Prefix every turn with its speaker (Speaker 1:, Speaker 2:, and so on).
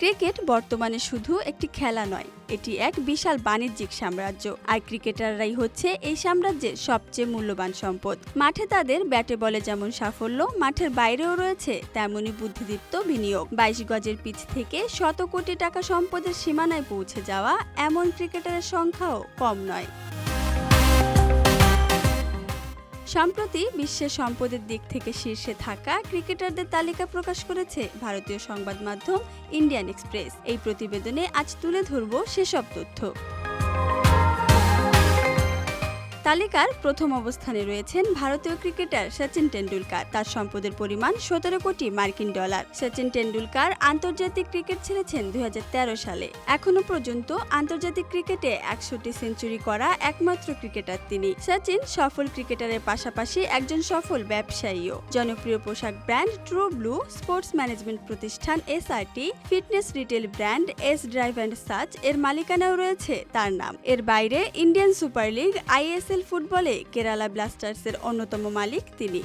Speaker 1: Cricket বর্তমানে শুধু একটি খেলা নয়, এটি এক বিশাল বাণিজ্যিক সাম্রাজ্য। আর ক্রিকেটাররাই হচ্ছে এই সাম্রাজ্যের সবচেয়ে মূল্যবান সম্পদ। মাঠে তাদের ব্যাটে বলে যেমন সাফল্য, মাঠের বাইরেও রয়েছে তেমনই বুদ্ধিদীপ্ত বিনিয়োগ। ২২ গজের পিচ থেকে শত কোটি টাকা সম্পদের সীমানায় পৌঁছে যাওয়া এমন ক্রিকেটারের সংখ্যাও কম নয়। সম্প্রতি বিশ্বের সম্পদের দিক থেকে শীর্ষে থাকা ক্রিকেটারদের তালিকা প্রকাশ করেছে ভারতীয় সংবাদ মাধ্যম ইন্ডিয়ান এক্সপ্রেস। এই প্রতিবেদনে আজ তুলে ধরব সেসব তথ্য। তালিকার প্রথম অবস্থানে রয়েছেন ভারতীয় ক্রিকেটার সচিন টেন্ডুলকার। তার সম্পদের পরিমাণ ১৭ কোটি মার্কিন ডলার। সচিন টেন্ডুলকার আন্তর্জাতিক ক্রিকেট ছেড়েছেন ২০১৩ সালে। এখনো পর্যন্ত আন্তর্জাতিক ক্রিকেটে ১০০টি সেঞ্চুরি করা একমাত্র ক্রিকেটার তিনি। সচিন সফল ক্রিকেটারের পাশাপাশি একজন সফল ব্যবসায়ীও। জনপ্রিয় পোশাক brand True Blue, sports management প্রতিষ্ঠান SRT, fitness retail brand S drive and Sach এর মালিকানাও রয়েছে তার নাম। এর বাইরে ইন্ডিয়ান সুপার লিগ আইএসএল ফুটবলে কেরালা ব্লাস্টার্সের অন্যতম মালিক তিনি।